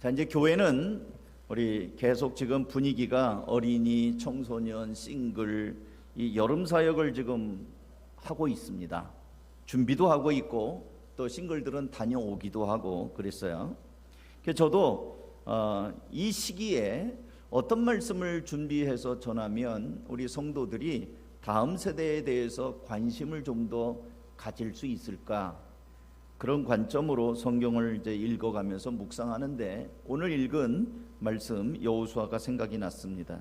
자, 이제 교회는 우리 계속 지금 분위기가 어린이, 청소년, 싱글 이 여름 사역을 지금 하고 있습니다. 준비도 하고 있고 또 싱글들은 다녀오기도 하고 그랬어요. 그래서 저도 이 시기에 어떤 말씀을 준비해서 전하면 우리 성도들이 다음 세대에 대해서 관심을 좀 더 가질 수 있을까, 그런 관점으로 성경을 이제 읽어가면서 묵상하는데 오늘 읽은 말씀 여호수아가 생각이 났습니다.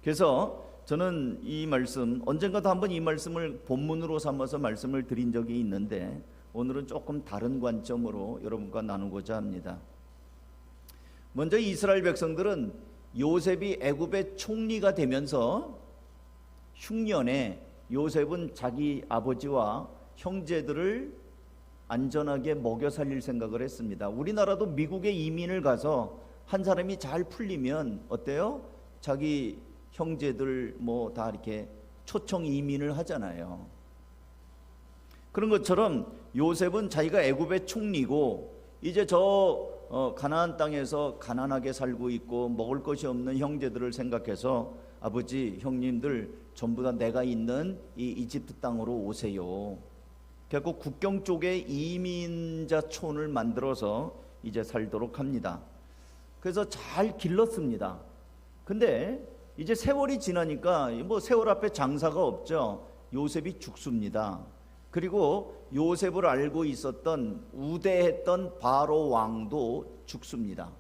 그래서 저는 이 말씀 언젠가도 한번 이 말씀을 본문으로 삼아서 말씀을 드린 적이 있는데 오늘은 조금 다른 관점으로 여러분과 나누고자 합니다. 먼저 이스라엘 백성들은 요셉이 애굽의 총리가 되면서 흉년에 요셉은 자기 아버지와 형제들을 안전하게 먹여 살릴 생각을 했습니다. 우리나라도 미국에 이민을 가서 한 사람이 잘 풀리면 어때요? 자기 형제들 뭐 다 이렇게 초청 이민을 하잖아요. 그런 것처럼 요셉은 자기가 애굽의 총리고 이제 가나안 땅에서 가난하게 살고 있고 먹을 것이 없는 형제들을 생각해서 아버지, 형님들 전부 다 내가 있는 이 이집트 땅으로 오세요. 결국 국경 쪽에 이민자촌을 만들어서 이제 살도록 합니다. 그래서 잘 길렀습니다. 근데 이제 세월이 지나니까 뭐 세월 앞에 장사가 없죠. 요셉이 죽습니다. 그리고 요셉을 알고 있었던 우대했던 바로 왕도 죽습니다.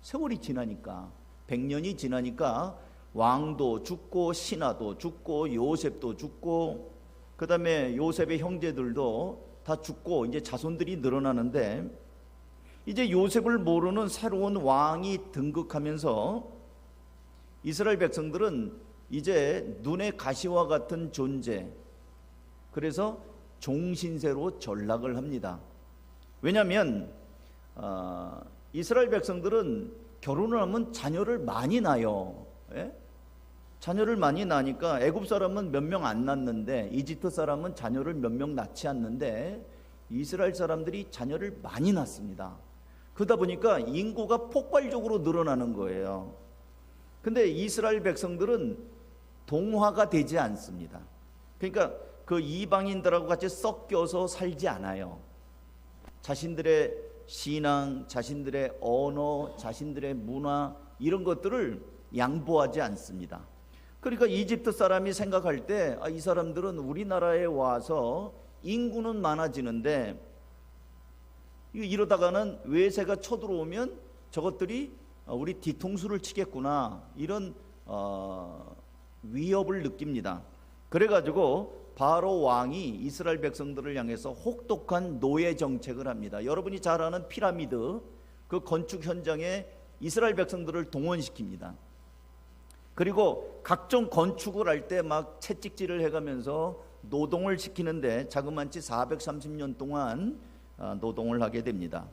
세월이 지나니까 100년이 지나니까 왕도 죽고 신하도 죽고 요셉도 죽고 그 다음에 요셉의 형제들도 다 죽고 이제 자손들이 늘어나는데 이제 요셉을 모르는 새로운 왕이 등극하면서 이스라엘 백성들은 이제 눈의 가시와 같은 존재, 그래서 종신세로 전락을 합니다. 왜냐하면 이스라엘 백성들은 결혼을 하면 자녀를 많이 낳아요. 예? 자녀를 많이 낳으니까 애굽 사람은 몇 명 안 낳는데 이집트 사람은 자녀를 몇 명 낳지 않는데 이스라엘 사람들이 자녀를 많이 낳습니다. 그러다 보니까 인구가 폭발적으로 늘어나는 거예요. 근데 이스라엘 백성들은 동화가 되지 않습니다. 그러니까 그 이방인들하고 같이 섞여서 살지 않아요. 자신들의 신앙, 자신들의 언어, 자신들의 문화 이런 것들을 양보하지 않습니다. 그러니까 이집트 사람이 생각할 때 이 사람들은 우리나라에 와서 인구는 많아지는데 이러다가는 외세가 쳐들어오면 저것들이 우리 뒤통수를 치겠구나, 이런 위협을 느낍니다. 그래가지고 바로 왕이 이스라엘 백성들을 향해서 혹독한 노예 정책을 합니다. 여러분이 잘 아는 피라미드 그 건축 현장에 이스라엘 백성들을 동원시킵니다. 그리고 각종 건축을 할 때 막 채찍질을 해가면서 노동을 시키는데 자그만치 430년 동안 노동을 하게 됩니다.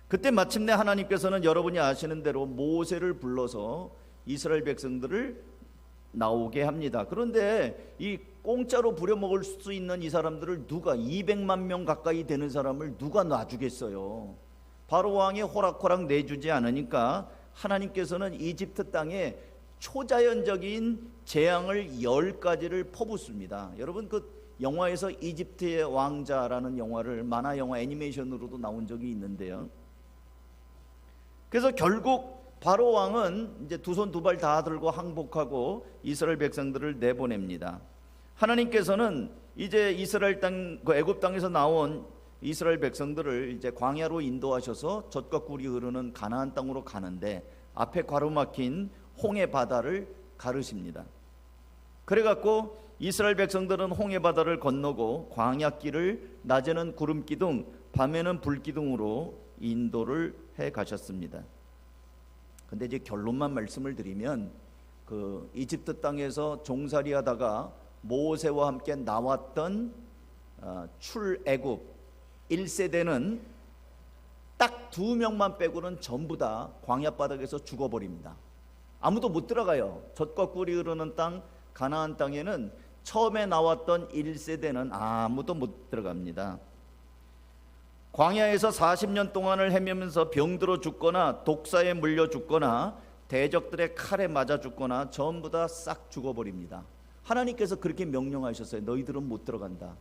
그때 마침내 하나님께서는 여러분이 아시는 대로 모세를 불러서 이스라엘 백성들을 나오게 합니다. 그런데 이 공짜로 부려먹을 수 있는 이 사람들을 누가 200만 명 가까이 되는 사람을 누가 놔주겠어요. 바로 왕이 호락호락 내주지 않으니까 하나님께서는 이집트 땅에 초자연적인 재앙을 10가지를 퍼붓습니다. 여러분 그 영화에서 이집트의 왕자라는 영화를 만화 영화 애니메이션으로도 나온 적이 있는데요. 그래서 결국 바로 왕은 이제 두 손 두 발 다 들고 항복하고 이스라엘 백성들을 내보냅니다. 하나님께서는 이제 이스라엘 땅, 그 애굽 땅에서 나온 이스라엘 백성들을 이제 광야로 인도하셔서 젖과 꿀이 흐르는 가나안 땅으로 가는데 앞에 가로막힌 홍해 바다를 가르십니다. 그래갖고 이스라엘 백성들은 홍해 바다를 건너고 광야길을 낮에는 구름 기둥, 밤에는 불 기둥으로 인도를 해 가셨습니다. 근데 이제 결론만 말씀을 드리면 그 이집트 땅에서 종살이하다가 모세와 함께 나왔던 출애굽 1세대는 딱 2명만 빼고는 전부 다 광야 바닥에서 죽어버립니다. 아무도 못 들어가요. 젖과 꿀이 흐르는 땅 가나안 땅에는 처음에 나왔던 1세대는 아무도 못 들어갑니다. 광야에서 40년 동안을 헤매면서 병들어 죽거나 독사에 물려 죽거나 대적들의 칼에 맞아 죽거나 전부 다 싹 죽어버립니다. 하나님께서 그렇게 명령하셨어요. 너희들은 못 들어간다.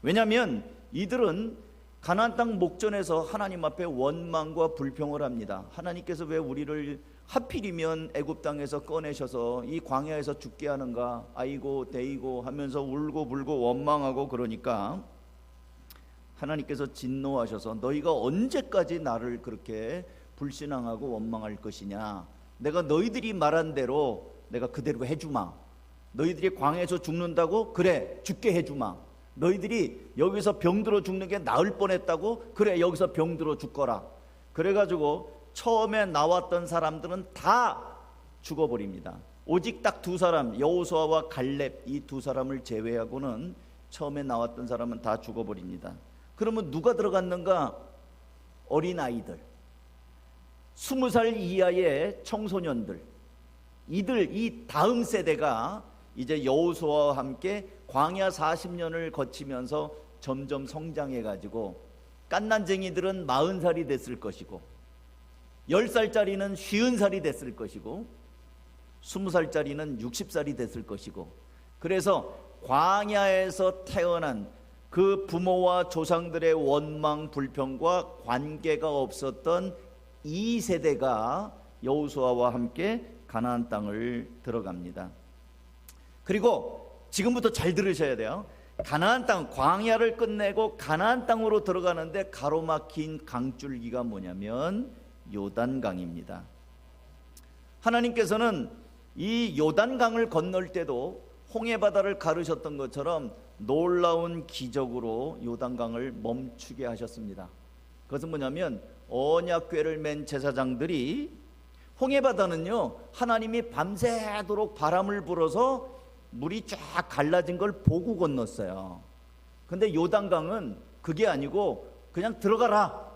왜냐하면 이들은 가나안 땅 목전에서 하나님 앞에 원망과 불평을 합니다. 하나님께서 왜 우리를 하필이면 애굽 땅에서 꺼내셔서 이 광야에서 죽게 하는가, 아이고 데이고 하면서 울고 불고 원망하고 그러니까 하나님께서 진노하셔서 너희가 언제까지 나를 그렇게 불신앙하고 원망할 것이냐, 내가 너희들이 말한 대로 내가 그대로 해주마. 너희들이 광야에서 죽는다고? 그래 죽게 해주마. 너희들이 여기서 병들어 죽는 게 나을 뻔했다고? 그래 여기서 병들어 죽거라. 그래가지고 처음에 나왔던 사람들은 다 죽어버립니다. 오직 딱 두 사람, 여호수아와 갈렙, 이 두 사람을 제외하고는 처음에 나왔던 사람은 다 죽어버립니다. 그러면 누가 들어갔는가? 어린아이들, 20살 이하의 청소년들, 이들, 이 다음 세대가 이제 여호수아와 함께 광야 40년을 거치면서 점점 성장해 가지고 갓난쟁이들은 40살이 됐을 것이고 10살짜리는 50살이 됐을 것이고 20살짜리는 60살이 됐을 것이고, 그래서 광야에서 태어난 그 부모와 조상들의 원망 불평과 관계가 없었던 이 세대가 여호수아와 함께 가나안 땅을 들어갑니다. 그리고 지금부터 잘 들으셔야 돼요. 가나안 땅, 광야를 끝내고 가나안 땅으로 들어가는데 가로막힌 강줄기가 뭐냐면 요단강입니다. 하나님께서는 이 요단강을 건널 때도 홍해바다를 가르셨던 것처럼 놀라운 기적으로 요단강을 멈추게 하셨습니다. 그것은 뭐냐면 언약궤를 맨 제사장들이, 홍해바다는요 하나님이 밤새도록 바람을 불어서 물이 쫙 갈라진 걸 보고 건넜어요. 근데 요단강은 그게 아니고 그냥 들어가라,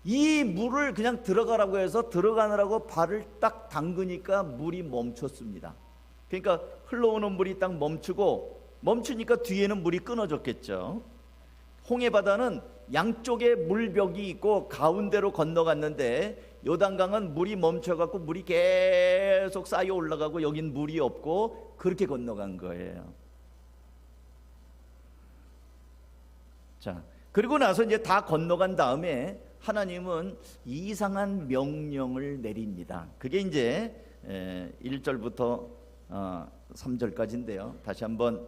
이 물을 그냥 들어가라고 해서 들어가느라고 발을 딱 담그니까 물이 멈췄습니다. 그러니까 흘러오는 물이 딱 멈추니까 뒤에는 물이 끊어졌겠죠. 홍해바다는 양쪽에 물벽이 있고 가운데로 건너갔는데 요단강은 물이 멈춰갖고 물이 계속 쌓여 올라가고 여긴 물이 없고 그렇게 건너간 거예요. 자, 그리고 나서 이제 다 건너간 다음에 하나님은 이상한 명령을 내립니다. 그게 이제 1절부터 3절까지인데요. 다시 한번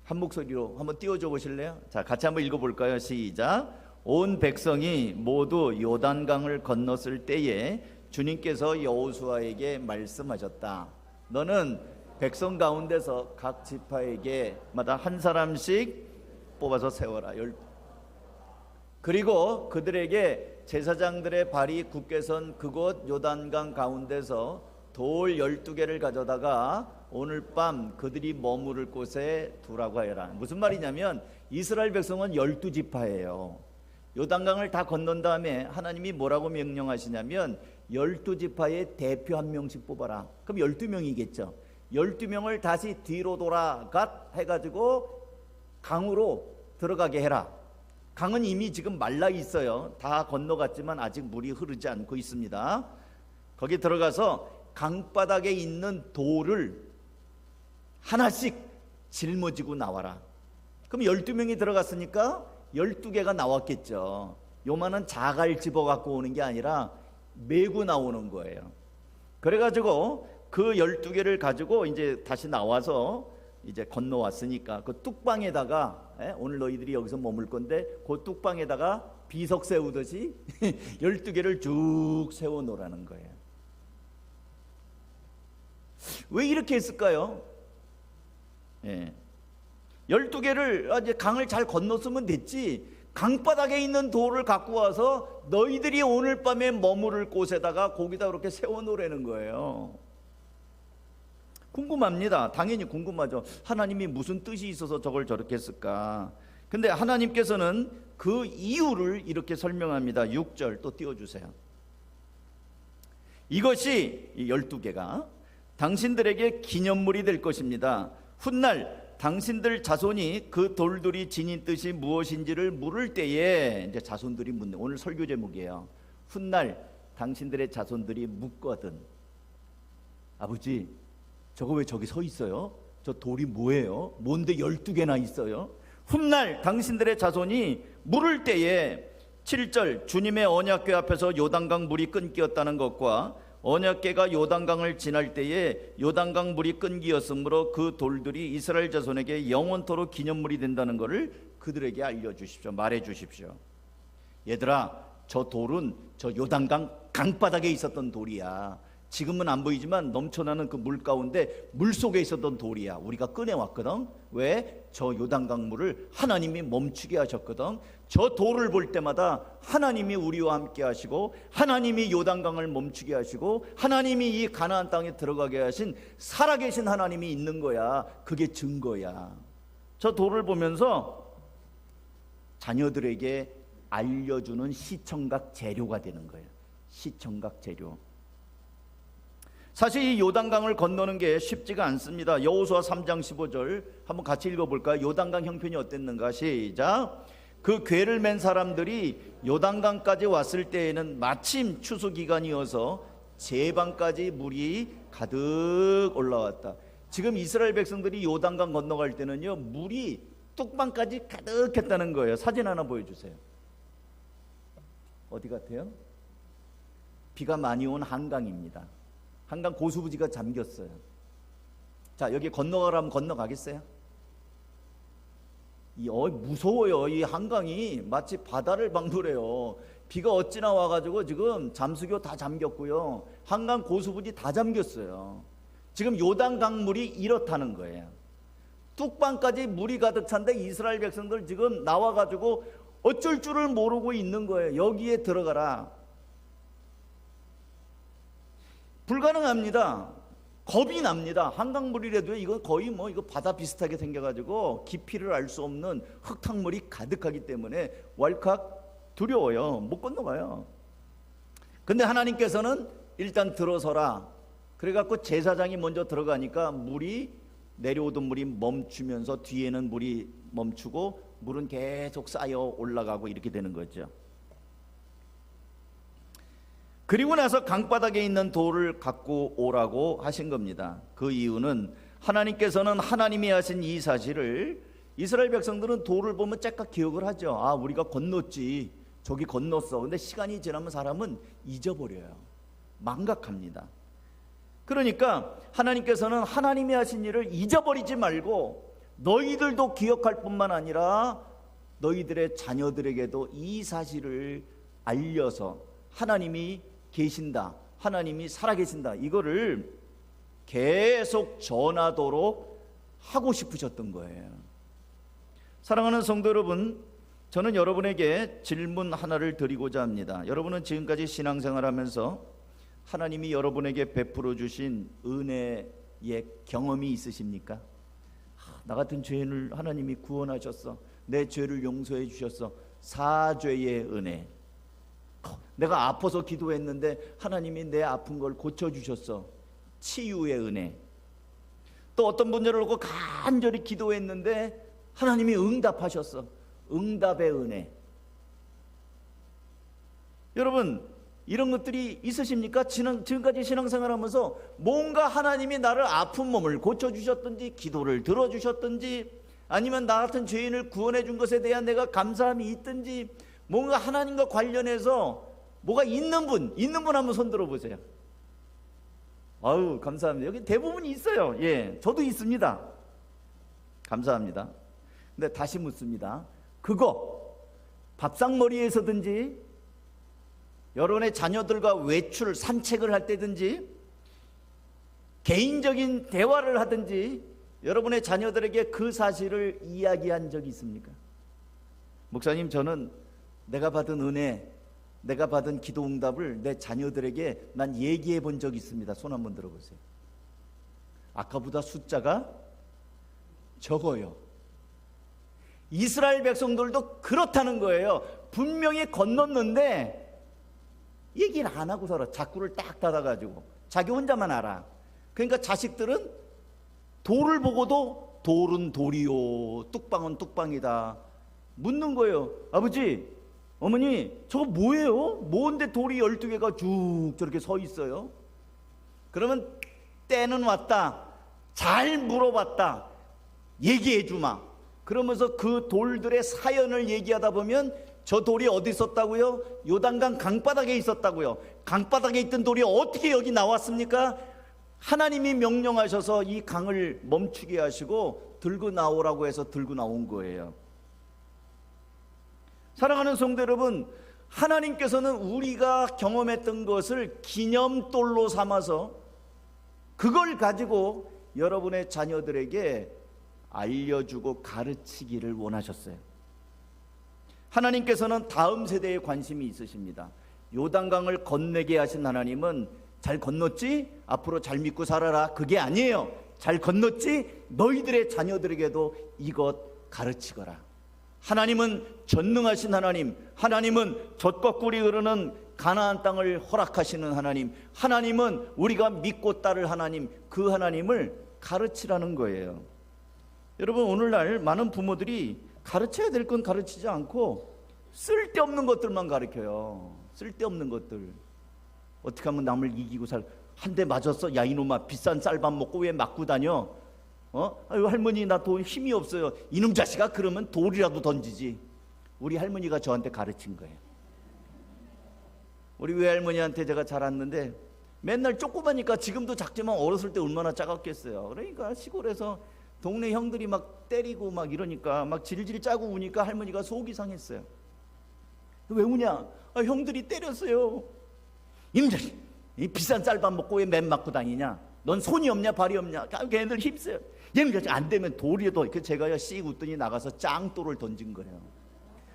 한 목소리로 한번 띄워줘 보실래요? 자, 같이 한번 읽어볼까요? 시작. 온 백성이 모두 요단강을 건넜을 때에 주님께서 여호수아에게 말씀하셨다. 너는 백성 가운데서 각 지파에게마다 한 사람씩 뽑아서 세워라. 그리고 그들에게 제사장들의 발이 굳게 선 그곳 요단강 가운데서 돌 12개를 가져다가 오늘 밤 그들이 머무를 곳에 두라고 하여라. 무슨 말이냐면 이스라엘 백성은 12지파예요. 요단강을 다 건넌 다음에 하나님이 뭐라고 명령하시냐면 12지파의 대표 한 명씩 뽑아라. 그럼 12명이겠죠. 12명을 다시 뒤로 돌아가 해가지고 강으로 들어가게 해라. 강은 이미 지금 말라 있어요. 다 건너갔지만 아직 물이 흐르지 않고 있습니다. 거기 들어가서 강바닥에 있는 돌을 하나씩 짊어지고 나와라. 그럼 12명이 들어갔으니까 12개가 나왔겠죠. 요만한 자갈 집어갖고 오는 게 아니라 메고 나오는 거예요. 그래가지고 그 12개를 가지고 이제 다시 나와서 이제 건너왔으니까 그 뚝방에다가, 오늘 너희들이 여기서 머물 건데 그 뚝방에다가 비석 세우듯이 12개를 쭉 세워 놓으라는 거예요. 왜 이렇게 했을까요? 12개를 이제 강을 잘 건넜으면 됐지, 강바닥에 있는 돌을 갖고 와서 너희들이 오늘 밤에 머무를 곳에다가 거기다 그렇게 세워 놓으라는 거예요. 궁금합니다. 당연히 궁금하죠. 하나님이 무슨 뜻이 있어서 저걸 저렇게 했을까? 근데 하나님께서는 그 이유를 이렇게 설명합니다. 6절 또 띄워주세요. 이것이 이 12개가 당신들에게 기념물이 될 것입니다. 훗날 당신들 자손이 그 돌들이 지닌 뜻이 무엇인지를 물을 때에, 이제 자손들이 묻는, 오늘 설교 제목이에요. 훗날 당신들의 자손들이 묻거든. 아버지, 저거 왜 저기 서 있어요? 저 돌이 뭐예요? 뭔데 12개나 있어요? 훗날 당신들의 자손이 물을 때에 7절, 주님의 언약궤 앞에서 요단강 물이 끊기었다는 것과 언약궤가 요단강을 지날 때에 요단강 물이 끊기었으므로 그 돌들이 이스라엘 자손에게 영원토록 기념물이 된다는 것을 그들에게 알려주십시오. 말해주십시오. 얘들아, 저 돌은 저 요단강 강바닥에 있었던 돌이야. 지금은 안 보이지만 넘쳐나는 그 물 가운데 물속에 있었던 돌이야. 우리가 꺼내왔거든. 왜? 저 요단강 물을 하나님이 멈추게 하셨거든. 저 돌을 볼 때마다 하나님이 우리와 함께 하시고, 하나님이 요단강을 멈추게 하시고, 하나님이 이 가나안 땅에 들어가게 하신 살아계신 하나님이 있는 거야. 그게 증거야. 저 돌을 보면서 자녀들에게 알려주는 시청각 재료가 되는 거예요. 시청각 재료. 사실 이 요단강을 건너는 게 쉽지가 않습니다. 여호수아 3장 15절 한번 같이 읽어볼까요? 요단강 형편이 어땠는가? 시작. 그 궤를 맨 사람들이 요단강까지 왔을 때에는 마침 추수기간이어서 제방까지 물이 가득 올라왔다. 지금 이스라엘 백성들이 요단강 건너갈 때는요, 물이 뚝방까지 가득했다는 거예요. 사진 하나 보여주세요. 어디 같아요? 비가 많이 온 한강입니다. 한강 고수부지가 잠겼어요. 자, 여기 건너가라면 건너가겠어요? 무서워요. 이 한강이 마치 바다를 방불해요. 비가 어찌나 와가지고 지금 잠수교 다 잠겼고요. 한강 고수부지 다 잠겼어요. 지금 요단 강물이 이렇다는 거예요. 뚝방까지 물이 가득 찬데 이스라엘 백성들 지금 나와가지고 어쩔 줄을 모르고 있는 거예요. 여기에 들어가라. 불가능합니다. 겁이 납니다. 한강물이라도 이거 거의 이거 바다 비슷하게 생겨가지고 깊이를 알 수 없는 흙탕물이 가득하기 때문에 왈칵 두려워요. 못 건너가요. 근데 하나님께서는 일단 들어서라. 그래갖고 제사장이 먼저 들어가니까 물이 내려오던 물이 멈추면서 뒤에는 물이 멈추고 물은 계속 쌓여 올라가고 이렇게 되는 거죠. 그리고 나서 강바닥에 있는 돌을 갖고 오라고 하신 겁니다. 그 이유는 하나님께서는 하나님이 하신 이 사실을 이스라엘 백성들은 돌을 보면 째깍 기억을 하죠. 아, 우리가 건넜지. 저기 건넜어. 근데 시간이 지나면 사람은 잊어버려요. 망각합니다. 그러니까 하나님께서는 하나님이 하신 일을 잊어버리지 말고 너희들도 기억할 뿐만 아니라 너희들의 자녀들에게도 이 사실을 알려서 하나님이 계신다, 하나님이 살아계신다, 이거를 계속 전하도록 하고 싶으셨던 거예요. 사랑하는 성도 여러분, 저는 여러분에게 질문 하나를 드리고자 합니다. 여러분은 지금까지 신앙생활하면서 하나님이 여러분에게 베풀어 주신 은혜의 경험이 있으십니까? 나 같은 죄인을 하나님이 구원하셨어. 내 죄를 용서해 주셨어. 사죄의 은혜. 내가 아파서 기도했는데 하나님이 내 아픈 걸 고쳐주셨어. 치유의 은혜. 또 어떤 분들을 놓고 간절히 기도했는데 하나님이 응답하셨어. 응답의 은혜. 여러분, 이런 것들이 있으십니까? 지금까지 신앙생활하면서 뭔가 하나님이 나를 아픈 몸을 고쳐주셨든지 기도를 들어주셨든지 아니면 나 같은 죄인을 구원해 준 것에 대한 내가 감사함이 있든지 뭔가 하나님과 관련해서 뭐가 있는 분 한번 손 들어보세요. 아유, 감사합니다. 여기 대부분 있어요. 예, 저도 있습니다. 감사합니다. 근데 다시 묻습니다. 그거 밥상머리에서든지 여러분의 자녀들과 외출, 산책을 할 때든지 개인적인 대화를 하든지 여러분의 자녀들에게 그 사실을 이야기한 적이 있습니까? 목사님, 저는 내가 받은 은혜, 내가 받은 기도 응답을 내 자녀들에게 난 얘기해 본 적이 있습니다. 손 한번 들어보세요. 아까보다 숫자가 적어요. 이스라엘 백성들도 그렇다는 거예요. 분명히 건넜는데 얘기를 안 하고 살아. 자꾸를 딱 닫아가지고 자기 혼자만 알아. 그러니까 자식들은 돌을 보고도 돌은 돌이요 뚝방은 뚝방이다 묻는 거예요. 아버지, 어머니, 저거 뭐예요? 뭔데 돌이 12개가 쭉 저렇게 서 있어요? 그러면 때는 왔다. 잘 물어봤다. 얘기해 주마. 그러면서 그 돌들의 사연을 얘기하다 보면 저 돌이 어디 있었다고요? 요단강 강바닥에 있었다고요. 강바닥에 있던 돌이 어떻게 여기 나왔습니까? 하나님이 명령하셔서 이 강을 멈추게 하시고 들고 나오라고 해서 들고 나온 거예요. 사랑하는 성도 여러분, 하나님께서는 우리가 경험했던 것을 기념돌로 삼아서 그걸 가지고 여러분의 자녀들에게 알려주고 가르치기를 원하셨어요. 하나님께서는 다음 세대에 관심이 있으십니다. 요단강을 건너게 하신 하나님은 잘 건넜지? 앞으로 잘 믿고 살아라. 그게 아니에요. 잘 건넜지? 너희들의 자녀들에게도 이것 가르치거라. 하나님은 전능하신 하나님, 하나님은 젖과 꿀이 흐르는 가나안 땅을 허락하시는 하나님, 하나님은 우리가 믿고 따를 하나님, 그 하나님을 가르치라는 거예요. 여러분, 오늘날 많은 부모들이 가르쳐야 될 건 가르치지 않고 쓸데없는 것들만 가르쳐요. 쓸데없는 것들. 어떻게 하면 남을 이기고 한 대 맞았어? 야 이놈아, 비싼 쌀밥 먹고 왜 맞고 다녀? 아유, 할머니 나 돈 힘이 없어요. 이놈 자식아, 그러면 돌이라도 던지지. 우리 할머니가 저한테 가르친 거예요. 우리 외할머니한테 제가 자랐는데 맨날 조그마니까, 지금도 작지만 어렸을 때 얼마나 작았겠어요. 그러니까 시골에서 동네 형들이 막 때리고 막 이러니까 막 질질 짜고 우니까 할머니가 속이 상했어요. 왜 우냐? 아, 형들이 때렸어요. 이놈 자식, 이 비싼 쌀밥 먹고 왜 맨 맞고 다니냐? 넌 손이 없냐 발이 없냐? 걔네들 힘써요. 얘는 안 되면 돌이도. 제가요 씩 웃더니 나가서 짱돌을 던진 거예요.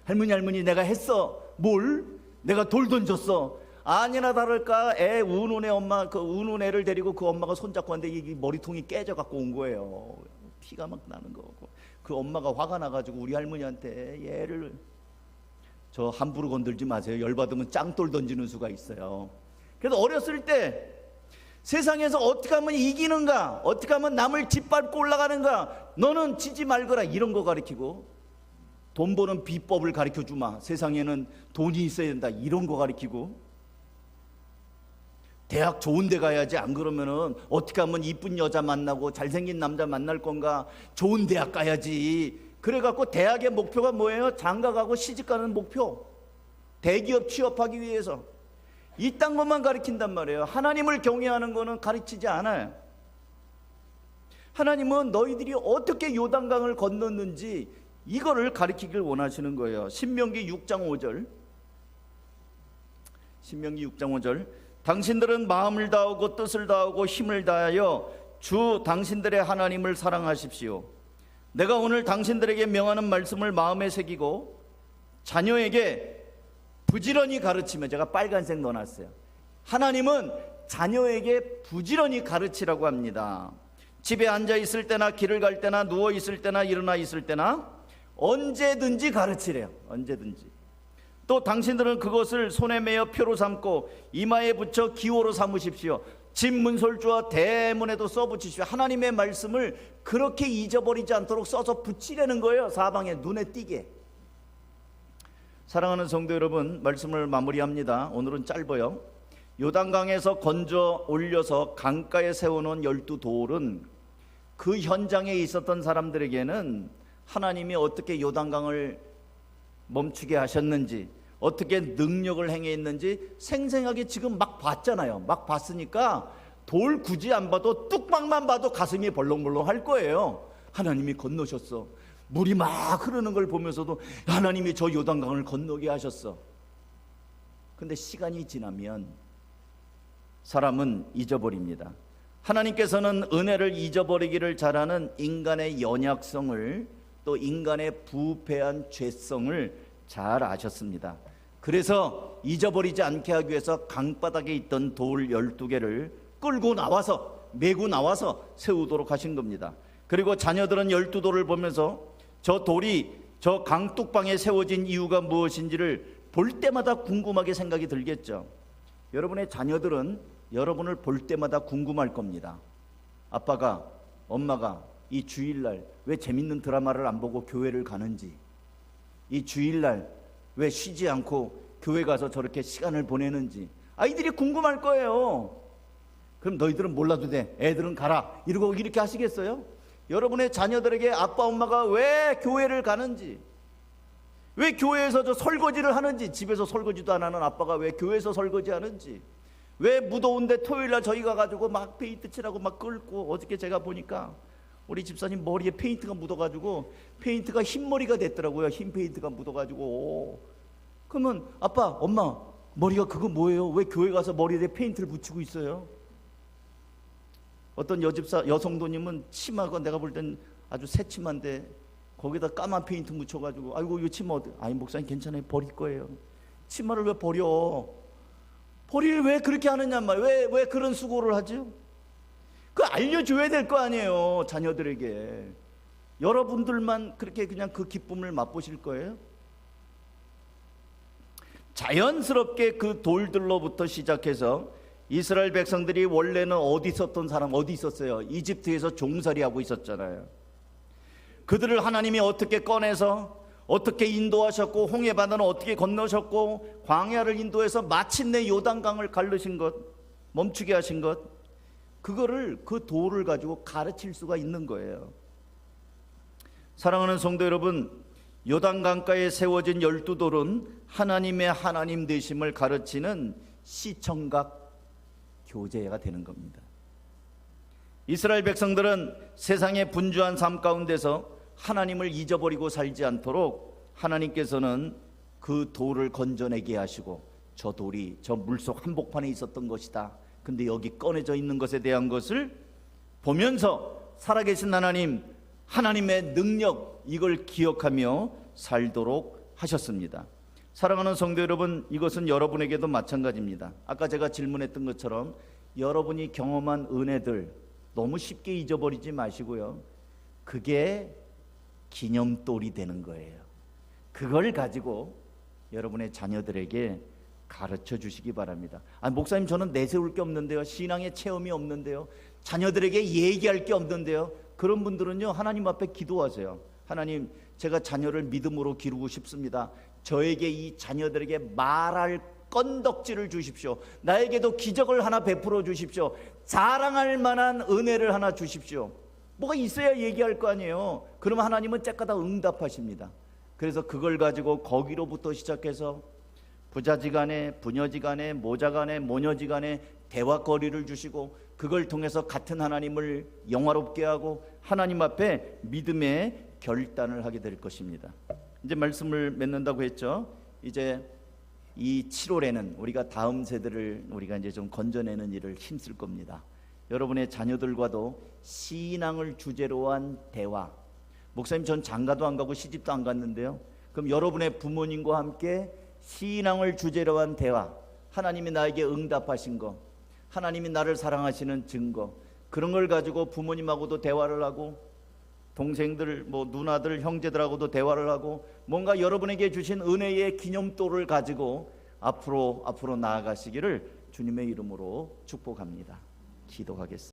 할머니 내가 했어. 뭘? 내가 돌 던졌어. 아니나 다를까 애 우는 애 엄마, 그 우는 애를 데리고 그 엄마가 손잡고 왔는데 이 머리통이 깨져 갖고 온 거예요. 피가 막 나는 거고. 그 엄마가 화가 나가지고 우리 할머니한테 얘를 저 함부로 건들지 마세요. 열받으면 짱돌 던지는 수가 있어요. 그래서 어렸을 때 세상에서 어떻게 하면 이기는가, 어떻게 하면 남을 짓밟고 올라가는가, 너는 지지 말거라, 이런 거 가르치고, 돈 버는 비법을 가르쳐 주마, 세상에는 돈이 있어야 된다, 이런 거 가르치고, 대학 좋은 데 가야지, 안 그러면은 어떻게 하면 이쁜 여자 만나고 잘생긴 남자 만날 건가, 좋은 대학 가야지. 그래갖고 대학의 목표가 뭐예요? 장가 가고 시집 가는 목표, 대기업 취업하기 위해서. 이딴 것만 가르친단 말이에요. 하나님을 경외하는 거는 가르치지 않아요. 하나님은 너희들이 어떻게 요단강을 건넜는지 이거를 가르치길 원하시는 거예요. 신명기 6장 5절. 신명기 6장 5절. 당신들은 마음을 다하고 뜻을 다하고 힘을 다하여 주 당신들의 하나님을 사랑하십시오. 내가 오늘 당신들에게 명하는 말씀을 마음에 새기고 자녀에게 부지런히 가르치며, 제가 빨간색 넣어놨어요. 하나님은 자녀에게 부지런히 가르치라고 합니다. 집에 앉아 있을 때나 길을 갈 때나 누워 있을 때나 일어나 있을 때나 언제든지 가르치래요. 언제든지. 또 당신들은 그것을 손에 매어 표로 삼고 이마에 붙여 기호로 삼으십시오. 집 문설주와 대문에도 써붙이십시오. 하나님의 말씀을 그렇게 잊어버리지 않도록 써서 붙이려는 거예요. 사방에 눈에 띄게. 사랑하는 성도 여러분, 말씀을 마무리합니다. 오늘은 짧아요. 요단강에서 건져 올려서 강가에 세워놓은 12돌은 그 현장에 있었던 사람들에게는 하나님이 어떻게 요단강을 멈추게 하셨는지, 어떻게 능력을 행했는지 생생하게 지금 막 봤잖아요. 막 봤으니까 돌 굳이 안 봐도 뚝방만 봐도 가슴이 벌렁벌렁 할 거예요. 하나님이 건너셨어. 물이 막 흐르는 걸 보면서도 하나님이 저 요단강을 건너게 하셨어. 근데 시간이 지나면 사람은 잊어버립니다. 하나님께서는 은혜를 잊어버리기를 잘하는 인간의 연약성을, 또 인간의 부패한 죄성을 잘 아셨습니다. 그래서 잊어버리지 않게 하기 위해서 강바닥에 있던 돌 12개를 끌고 나와서, 메고 나와서 세우도록 하신 겁니다. 그리고 자녀들은 12돌을 보면서 저 돌이 저 강뚝방에 세워진 이유가 무엇인지를 볼 때마다 궁금하게 생각이 들겠죠. 여러분의 자녀들은 여러분을 볼 때마다 궁금할 겁니다. 아빠가, 엄마가 이 주일날 왜 재밌는 드라마를 안 보고 교회를 가는지, 이 주일날 왜 쉬지 않고 교회 가서 저렇게 시간을 보내는지 아이들이 궁금할 거예요. 그럼 너희들은 몰라도 돼, 애들은 가라, 이러고 이렇게 하시겠어요? 여러분의 자녀들에게 아빠 엄마가 왜 교회를 가는지, 왜 교회에서 저 설거지를 하는지, 집에서 설거지도 안 하는 아빠가 왜 교회에서 설거지 하는지, 왜 무더운데 토요일날 저희 가가지고 막 페인트 칠하고 막 끓고, 어저께 제가 보니까 우리 집사님 머리에 페인트가 묻어가지고 페인트가 흰머리가 됐더라고요. 흰 페인트가 묻어가지고. 그러면 아빠 엄마 머리가 그거 뭐예요? 왜 교회 가서 머리에 페인트를 묻히고 있어요? 어떤 여성도님은 치마가 내가 볼 땐 아주 새 치마인데 거기다 까만 페인트 묻혀가지고, 아이고 이 치마 어디? 아니 목사님 괜찮아요, 버릴 거예요. 치마를 왜 버려? 버리를 왜 그렇게 하느냐 말이에요. 왜 그런 수고를 하죠? 그 알려줘야 될 거 아니에요, 자녀들에게. 여러분들만 그렇게 그냥 그 기쁨을 맛보실 거예요? 자연스럽게 그 돌들로부터 시작해서 이스라엘 백성들이 원래는 어디 있었어요? 이집트에서 종살이하고 있었잖아요. 그들을 하나님이 어떻게 꺼내서 어떻게 인도하셨고, 홍해바다는 어떻게 건너셨고, 광야를 인도해서 마침내 요단강을 가르신 것, 멈추게 하신 것, 그거를, 그 도를 가지고 가르칠 수가 있는 거예요. 사랑하는 성도 여러분, 요단강가에 세워진 12돌은 하나님의 하나님 되심을 가르치는 시청각 교재가 되는 겁니다. 이스라엘 백성들은 세상의 분주한 삶 가운데서 하나님을 잊어버리고 살지 않도록 하나님께서는 그 돌을 건져내게 하시고, 저 돌이 저 물속 한복판에 있었던 것이다, 근데 여기 꺼내져 있는 것에 대한 것을 보면서 살아계신 하나님의 능력, 이걸 기억하며 살도록 하셨습니다. 사랑하는 성도 여러분, 이것은 여러분에게도 마찬가지입니다. 아까 제가 질문했던 것처럼 여러분이 경험한 은혜들 너무 쉽게 잊어버리지 마시고요, 그게 기념돌이 되는 거예요. 그걸 가지고 여러분의 자녀들에게 가르쳐 주시기 바랍니다. 목사님 저는 내세울 게 없는데요, 신앙의 체험이 없는데요, 자녀들에게 얘기할 게 없는데요. 그런 분들은요, 하나님 앞에 기도하세요. 하나님, 제가 자녀를 믿음으로 기르고 싶습니다. 저에게 이 자녀들에게 말할 건덕지를 주십시오. 나에게도 기적을 하나 베풀어 주십시오. 자랑할 만한 은혜를 하나 주십시오. 뭐가 있어야 얘기할 거 아니에요. 그러면 하나님은 째까다 응답하십니다. 그래서 그걸 가지고 거기로부터 시작해서 부자지간에, 부녀지간에, 모자간에, 모녀지간에 대화거리를 주시고, 그걸 통해서 같은 하나님을 영화롭게 하고 하나님 앞에 믿음의 결단을 하게 될 것입니다. 이제 말씀을 맺는다고 했죠. 이제 이 7월에는 우리가 다음 세대를 우리가 이제 좀 건져내는 일을 힘쓸 겁니다. 여러분의 자녀들과도 신앙을 주제로 한 대화. 목사님 전 장가도 안 가고 시집도 안 갔는데요. 그럼 여러분의 부모님과 함께 신앙을 주제로 한 대화, 하나님이 나에게 응답하신 거, 하나님이 나를 사랑하시는 증거, 그런 걸 가지고 부모님하고도 대화를 하고, 동생들, 누나들, 형제들하고도 대화를 하고, 뭔가 여러분에게 주신 은혜의 기념돌을 가지고 앞으로 나아가시기를 주님의 이름으로 축복합니다. 기도하겠습니다.